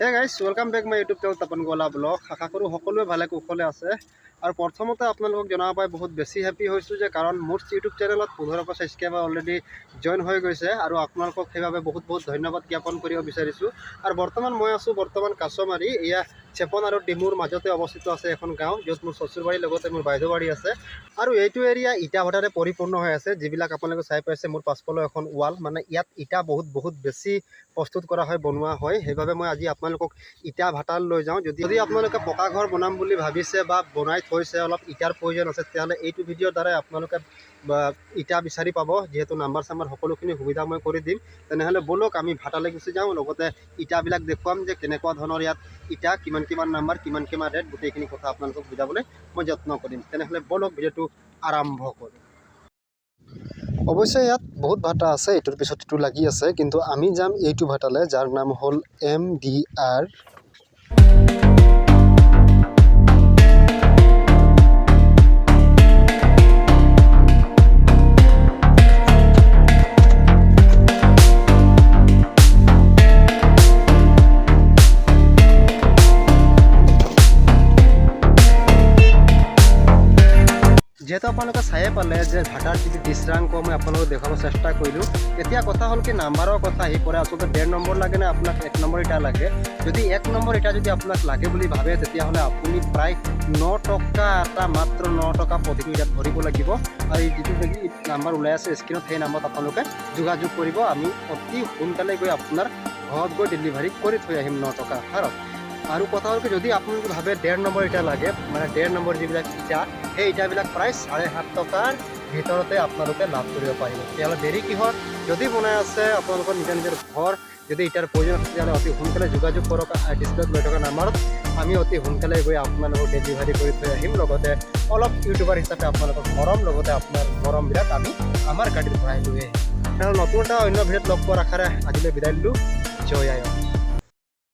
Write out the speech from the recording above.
হে guys welcome back my YouTube channel Tapan Gowala blog. আশা কৰোঁ সকলোৱে ভালে কুশলে আছে। আৰু প্ৰথমতে আপোনালোকক জনাব পাই বহুত বেছি হেপী হৈছোঁ যে কাৰণ মোৰ ইউটিউব চেনেলত 15টা ছাবস্ক্ৰাইবাৰ অলৰেডি জইন হৈ গৈছে আৰু আপোনালোকক সেইবাবে বহুত বহুত ধন্যবাদ জ্ঞাপন কৰিব বিচাৰিছোঁ। আৰু বৰ্তমান মই আছোঁ কাছমাৰী, এয়া চেপন আৰু ডিমুৰ মাজতে অৱস্থিত আছে এখন গাঁও, য'ত মোৰ শ্বশুৰবাৰীৰ লগতে মোৰ বাইদেউ বাৰী আছে। আৰু এইটো এৰিয়া ইটা ভাটাৰে পৰিপূৰ্ণ হৈ আছে, যিবিলাক আপোনালোকে চাই পাইছে মোৰ পাছফালে এখন ৱাল, মানে ইয়াত ইটা বহুত বেছি প্ৰস্তুত কৰা হয়, বনোৱা হয়। সেইবাবে মই আজি আপোনালোকক ইটা ভাটাল লৈ যাওঁ। যদি আপোনালোকে পকা ঘৰ বনাম বুলি ভাবিছে বা বনাই থৈছে, অলপ ইটাৰ প্ৰয়োজন আছে, তেতিয়াহ'লে এইটো ভিডিঅ'ৰ দ্বাৰাই আপোনালোকে ইটা বিচাৰি পাব। যিহেতু নাম্বাৰ চাম্বাৰ সকলোখিনি সুবিধা মই কৰি দিম। তেনেহ'লে ব'লক আমি ভাটালৈ গুচি যাওঁ, লগতে ইটাবিলাক দেখুৱাম যে কেনেকুৱা ধৰণৰ ইয়াত ইটা, কিমান নাম্বাৰ, কিমান ৰেট, গোটেইখিনি কথা আপোনালোকক বুজাবলৈ মই যত্ন কৰিম। তেনেহ'লে ব'লক ভিডিঅ'টো আৰম্ভ কৰোঁ। অৱশ্যে ইয়াত বহুত ভাটা আছে, এইটোৰ পিছত এইটো লাগি আছে, কিন্তু আমি যাম এইটো ভাটালৈ, যাৰ নাম হ'ল MDR। যেহেতু আপোনালোকে চায়ে পালে যে ভাটাৰ যিটো দৃশ্যাংক মই আপোনালোকক দেখাব চেষ্টা কৰিলোঁ। এতিয়া কথা হ'ল কি, নাম্বাৰৰ কথা আহি পৰে। আচলতে 1.5 নম্বৰ লাগে নে আপোনাক 1 নম্বৰ ইটা লাগে? যদি 1 নম্বৰ ইটা যদি আপোনাক লাগে বুলি ভাবে, তেতিয়াহ'লে আপুনি প্ৰায় 9 টকা এটা, মাত্ৰ 9 টকা প্ৰতিটো ইটাত ভৰিব লাগিব। আৰু এই যিটো নাম্বাৰ ওলাই আছে স্ক্ৰীণত, সেই নাম্বাৰত আপোনালোকে যোগাযোগ কৰিব। আমি অতি সোনকালে গৈ আপোনাৰ ঘৰত গৈ ডেলিভাৰী কৰি থৈ আহিম 9 টকা হাৰত। আৰু কথা হ'ল কি, যদি আপোনালোকে ভাবে 1.5 নম্বৰ ইটা লাগে, মানে 1.5 নম্বৰ যিবিলাক ইটা, সেই ইটাবিলাক প্ৰায় 7.5 টকাৰ ভিতৰতে আপোনালোকে লাভ কৰিব পাৰিব। তেতিয়াহ'লে দেৰি কিহৰ? যদি বনাই আছে আপোনালোকৰ নিজৰ ঘৰ, যদি ইটাৰ প্ৰয়োজন আছে, তেতিয়াহ'লে অতি সোনকালে যোগাযোগ কৰক ডিছপ্লেত লৈ থকা নাম্বাৰত। আমি অতি সোনকালে গৈ আপোনালোকক ডেলিভাৰী কৰি থৈ আহিম। লগতে অলপ ইউটিউবাৰ হিচাপে আপোনালোকক মৰম, লগতে আপোনাৰ মৰমবিলাক আমি আমাৰ গাড়ীত ভৰাই লৈ আহিম। নতুন এটা অন্য ভিডিঅ'ত লগ পোৱাৰ আশাৰে আজিলৈ বিদায় দিলোঁ। জয় আই।